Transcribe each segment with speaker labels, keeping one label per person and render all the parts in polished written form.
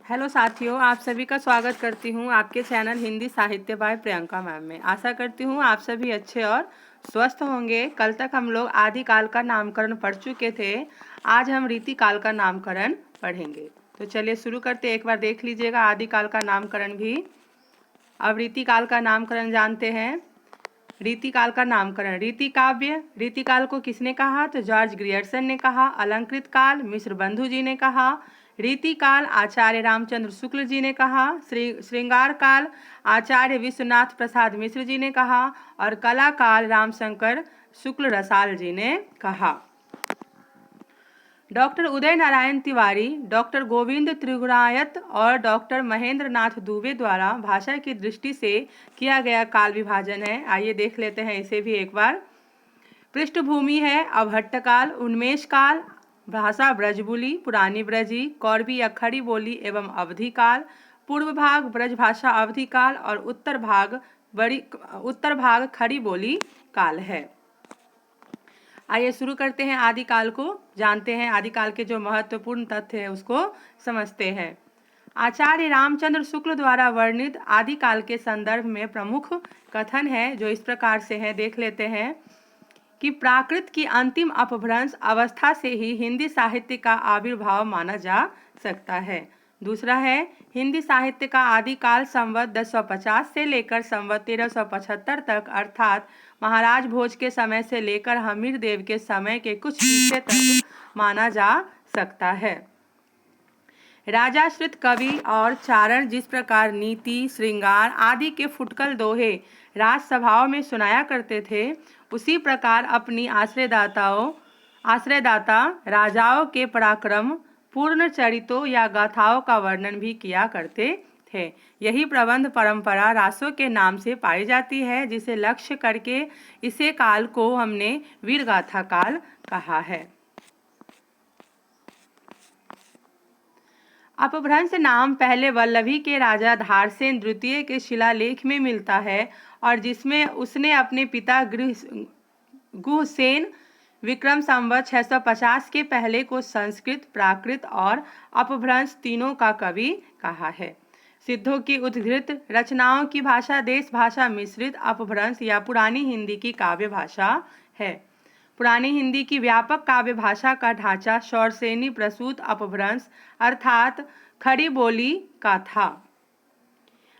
Speaker 1: Hello साथियों, आप सभी का स्वागत करती हूँ आपके चैनल हिंदी साहित्य बाय प्रियंका मैम में। आशा करती हूँ आप सभी अच्छे और स्वस्थ होंगे। कल तक हम लोग आदिकाल का नामकरण पढ़ चुके थे। आज हम रीतिकाल का नामकरण पढ़ेंगे। तो चलिए शुरू करते। एक बार देख लीजिएगा आदिकाल का नामकरण भी। अब रीतिकाल का नामकरण जानते हैं। रीतिकाल का नामकरण, रीति काव्य, रीतिकाल को किसने कहा? तो जॉर्ज ग्रियर्सन ने कहा। अलंकृत काल मिश्र बंधु जी ने कहा। रीतिकाल आचार्य रामचंद्र शुक्ल जी ने कहा। श्रृंगार काल आचार्य विश्वनाथ प्रसाद मिश्र जी ने कहा। और कला काल रामशंकर शुक्ल रसाल जी ने कहा। डॉक्टर उदय नारायण तिवारी, डॉक्टर गोविंद त्रिगुणायत और डॉक्टर महेंद्र नाथ दुबे द्वारा भाषा की दृष्टि से किया गया काल विभाजन है। आइए देख लेते हैं इसे भी एक बार। पृष्ठभूमि है अभट्ट काल, उन्मेष काल, भाषा ब्रजबुली, पुरानी ब्रजी, कौरवी या खड़ी बोली एवं अवधि काल, पूर्व भाग ब्रजभाषा अवधि काल और उत्तर भाग खड़ी बोली काल है। आइए शुरू करते हैं। आदिकाल को जानते हैं। आदिकाल के जो महत्वपूर्ण तथ्य है उसको समझते हैं। आचार्य रामचंद्र शुक्ल द्वारा वर्णित आदिकाल के संदर्भ में प्रमुख कथन है जो इस प्रकार से है, देख लेते हैं कि प्राकृत की अंतिम अपभ्रंश अवस्था से ही हिंदी साहित्य का आविर्भाव माना जा सकता है। दूसरा है हिंदी साहित्य का आदिकाल संवत 1050 से लेकर संवत 1375 तक, अर्थात महाराज भोज के समय से लेकर हमीर देव के समय के कुछ हिस्से तक माना जा सकता है। राजाश्रित कवि और चारण जिस प्रकार नीति, श्रृंगार आदि के फुटकल दोहे राजसभाओं में सुनाया करते थे, उसी प्रकार अपनी आश्रयदाता राजाओं के पराक्रम पूर्ण चरितों या गाथाओं का वर्णन भी किया करते थे। यही प्रबंध परंपरा रासों के नाम से पाई जाती है, जिसे लक्ष्य करके इसे काल को हमने वीरगाथा काल कहा है। अपभ्रंश नाम पहले वल्लभी के राजा धारसेन द्वितीय के शिलालेख में मिलता है और जिसमें उसने अपने पिता गुहसेन विक्रम संवत 650 के पहले को संस्कृत, प्राकृत और अपभ्रंश तीनों का कवि कहा है। सिद्धों की उद्धृत रचनाओं की भाषा देश भाषा मिश्रित अपभ्रंश या पुरानी हिंदी की काव्य भाषा है। पुरानी हिंदी की व्यापक काव्य भाषा का ढांचा शौरसेनी प्रसूत अपभ्रंश अर्थात खड़ी बोली का था।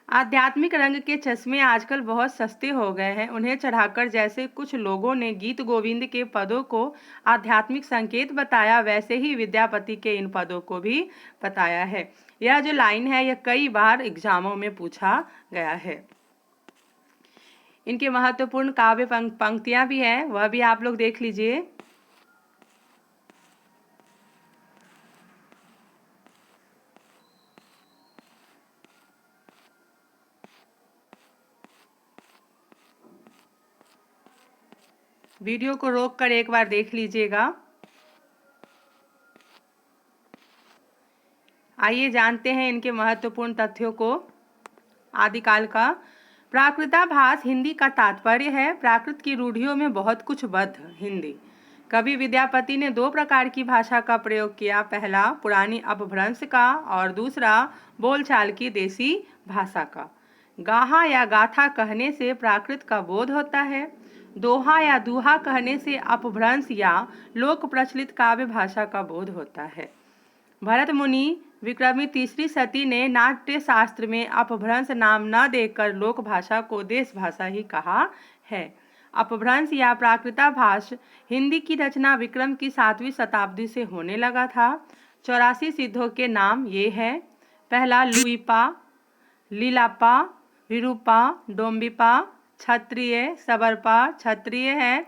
Speaker 1: आध्यात्मिक रंग के चश्मे आजकल बहुत सस्ते हो गए हैं। उन्हें चढ़ाकर जैसे कुछ लोगों ने गीत गोविंद के पदों को आध्यात्मिक संकेत बताया, वैसे ही विद्यापति के इन पदों को भी बताया है। यह जो लाइन है यह कई बार एग्जामों में पूछा गया है। इनके महत्वपूर्ण काव्य पंक्तियां भी हैं, वह भी आप लोग देख लीजिए। वीडियो को रोककर एक बार देख लीजिएगा। आइए जानते हैं इनके महत्वपूर्ण तथ्यों को। आदिकाल का प्राकृताभास हिंदी का तात्पर्य है प्राकृत की रूढ़ियों में बहुत कुछ बद्ध हिंदी। कवि विद्यापति ने दो प्रकार की भाषा का प्रयोग किया, पहला पुरानी अपभ्रंश का और दूसरा बोलचाल की देसी भाषा का। गाहा या गाथा कहने से प्राकृत का बोध होता है। दोहा या दूहा कहने से अपभ्रंश या लोक प्रचलित काव्य भाषा का बोध होता है। भरत मुनि विक्रमी तीसरी सती ने नाट्य शास्त्र में अपभ्रंश नाम न देकर लोक भाषा को देश भाषा ही कहा है। अपभ्रंश या प्राकृताभास हिंदी की रचना विक्रम की 7वीं शताब्दी से होने लगा था। 84 सिद्धों के नाम ये हैं। पहला लुईपा, लीलापा, विरूपा, डोम्बिपा क्षत्रिय, सबरपा क्षत्रिय है,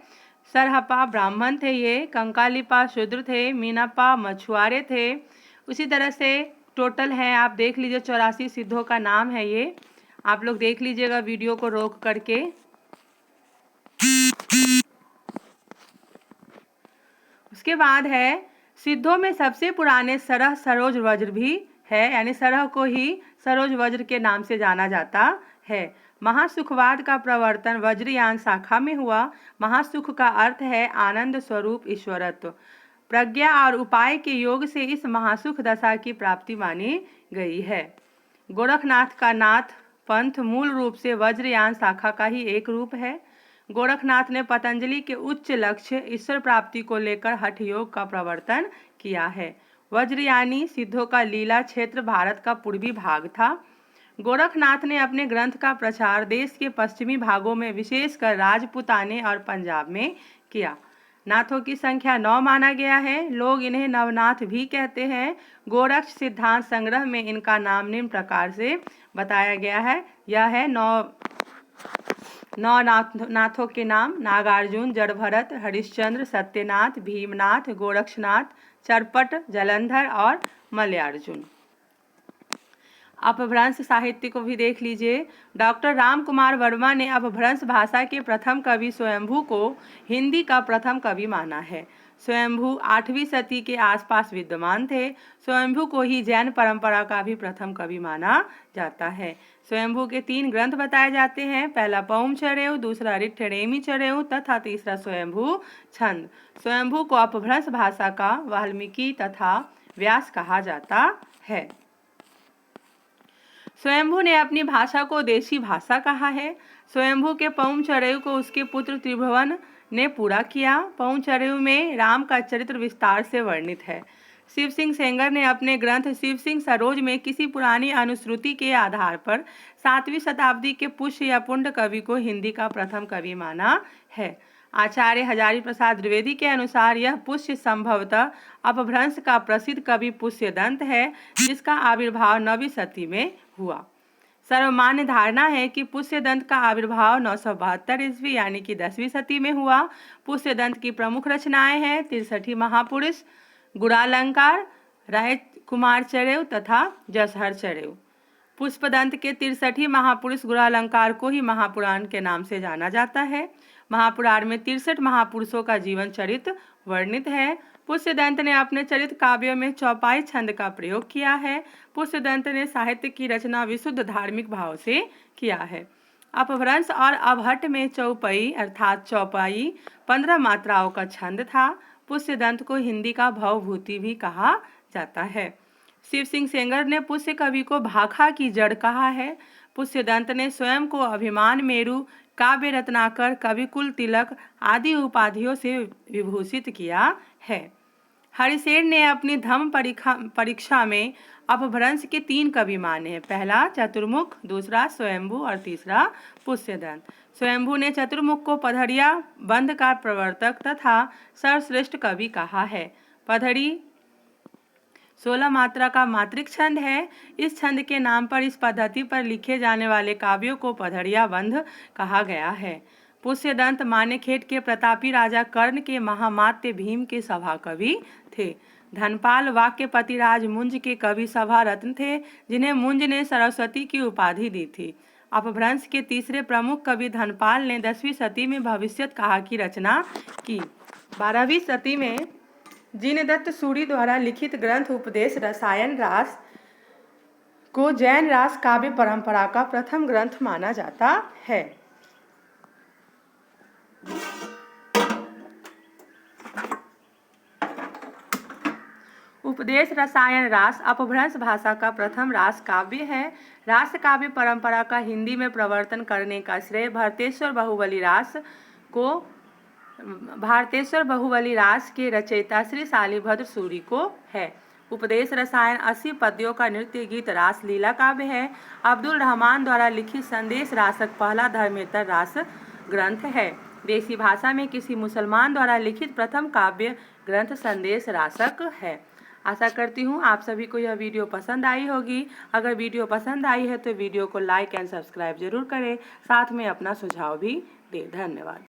Speaker 1: सरहपा ब्राह्मण थे ये, कंकालिपा शूद्र थे, मीनापा मछुआरे थे। उसी तरह से टोटल है, आप देख लीजिए 84 सिद्धों का नाम है ये। आप लोग देख लीजिएगा वीडियो को रोक करके। उसके बाद है सिद्धों में सबसे पुराने सरह सरोज वज्र भी है, यानी सरह को ही सरोज वज्र के नाम से जाना जाता है। महासुखवाद का प्रवर्तन वज्रयान शाखा में हुआ। महासुख का अर्थ है आनंद स्वरूप ईश्वरत्व। प्रज्ञा और उपाय के योग से इस महासुख दशा की प्राप्ति मानी गई है। गोरखनाथ का नाथ पंथ मूल रूप से वज्रयान शाखा का ही एक रूप है। गोरखनाथ ने पतंजलि के उच्च लक्ष्य ईश्वर प्राप्ति को लेकर हठ योग का प्रवर्तन किया है। वज्रयानी सिद्धों का लीला क्षेत्र भारत का पूर्वी भाग था। गोरखनाथ ने अपने ग्रंथ का प्रचार देश के पश्चिमी भागों में विशेषकर राजपूताने और पंजाब में किया। नाथों की संख्या 9 माना गया है। लोग इन्हें नवनाथ भी कहते हैं। गोरक्ष सिद्धांत संग्रह में इनका नाम निम्न प्रकार से बताया गया है। यह है नौ नाथों के नाम: नागार्जुन, जड़भरत, हरिश्चंद्र, सत्यनाथ, भीमनाथ, गोरक्षनाथ, चरपट, जलंधर और मलयार्जुन। अपभ्रंश साहित्य को भी देख लीजिए। डॉक्टर राम कुमार वर्मा ने अपभ्रंश भाषा के प्रथम कवि स्वयंभू को हिंदी का प्रथम कवि माना है। स्वयंभू 8वीं सदी के आसपास विद्यमान थे। स्वयंभू को ही जैन परंपरा का भी प्रथम कवि माना जाता है। स्वयंभू के 3 ग्रंथ बताए जाते हैं। पहला पौमचरेव, दूसरा ऋट्ठिणेमिचरेव तथा तीसरा स्वयंभू छंद। स्वयंभू को अपभ्रंश भाषा का वाल्मीकि तथा व्यास कहा जाता है। स्वयंभू ने अपनी भाषा को देशी भाषा कहा है। स्वयंभू के पौमचरेव को उसके पुत्र त्रिभुवन ने पूरा किया। पौमचरेव में राम का चरित्र विस्तार से वर्णित है। शिव सिंह सेंगर ने अपने ग्रंथ शिव सिंह सरोज में किसी पुरानी अनुश्रुति के आधार पर 7वीं शताब्दी के पुष्य या पुंड कवि को हिंदी का प्रथम कवि माना है। आचार्य हजारी प्रसाद द्विवेदी के अनुसार यह पुष्य संभवतः अपभ्रंश का प्रसिद्ध कवि पुष्यदंत है, जिसका आविर्भाव 9वीं सदी में हुआ। सर्वमान्य धारणा है कि पुष्यदंत का आविर्भाव 972 ईस्वी यानी कि 10वीं सदी में हुआ। पुष्यदंत की प्रमुख रचनाएं हैं 63 महापुरुष, गुणालंकार, रायकुमारचरेव तथा जसहरचरेव। पुष्पदंत के 63 महापुरुष गुणालंकार को ही महापुराण के नाम से जाना जाता है। महापुराण में 63 महापुरुषों का जीवन चरित्र वर्णित है। पुष्यदंत ने अपने चरित्र काव्यों में चौपाई छंद का प्रयोग किया है। पुष्यदंत ने साहित्य की रचना विशुद्ध धार्मिक भाव से किया है। अपभ्रंश और अवहट में चौपाई अर्थात चौपाई 15 मात्राओं का छंद था। पुष्यदंत को हिंदी का भवभूति भी कहा जाता है। शिव सिंह सेंगर ने पुष्य कवि को भाखा की जड़ कहा है। पुष्यदंत ने स्वयं को अभिमान मेरु, काव्य रत्नाकर, कविकुल तिलक आदि उपाधियों से विभूषित किया है। हरिसेन ने अपनी धम्म परीक्षा में अपभ्रंश के 3 कवि माने हैं। पहला चतुर्मुख, दूसरा स्वयंभू और तीसरा पुष्यदंत। स्वयंभू ने चतुर्मुख को पधड़िया बंध का प्रवर्तक तथा सर्वश्रेष्ठ कवि कहा है। पधड़ी 16 मात्रा का मात्रिक छंद है। इस छंद के नाम पर इस पद्धति पर लिखे जाने वाले काव्यों को पधड़िया बंध कहा गया है। पुष्यदंत मानेखेट के प्रतापी राजा कर्ण के महामात्य भीम के सभा कवि थे। धनपाल वाक्यपतिराज मुंज के कवि सभा रत्न थे, जिन्हें मुंज ने सरस्वती की उपाधि दी थी। अपभ्रंश के तीसरे प्रमुख कवि धनपाल ने 10वीं सदी में भविष्यत कहा की रचना की। 12वीं सदी में जिनदत्त सूरी द्वारा लिखित ग्रंथ उपदेश रसायन रास को जैन रास काव्य परंपरा का प्रथम ग्रंथ माना जाता है। उपदेश रसायन रास अपभ्रंश भाषा का प्रथम रास काव्य है। रास काव्य परंपरा का हिंदी में प्रवर्तन करने का श्रेय भारतेश्वर बाहुबली रास के रचयिता श्री शालिभद्र सूरी को है। उपदेश रसायन 80 पद्यों का नृत्य गीत रास लीला काव्य है। अब्दुल रहमान द्वारा लिखित संदेश रासक पहला धर्मेतर रास ग्रंथ है। देसी भाषा में किसी मुसलमान द्वारा लिखित प्रथम काव्य ग्रंथ संदेश रासक है। आशा करती हूँ आप सभी को यह वीडियो पसंद आई होगी। अगर वीडियो पसंद आई है तो वीडियो को लाइक एंड सब्सक्राइब जरूर करें, साथ में अपना सुझाव भी दें। धन्यवाद।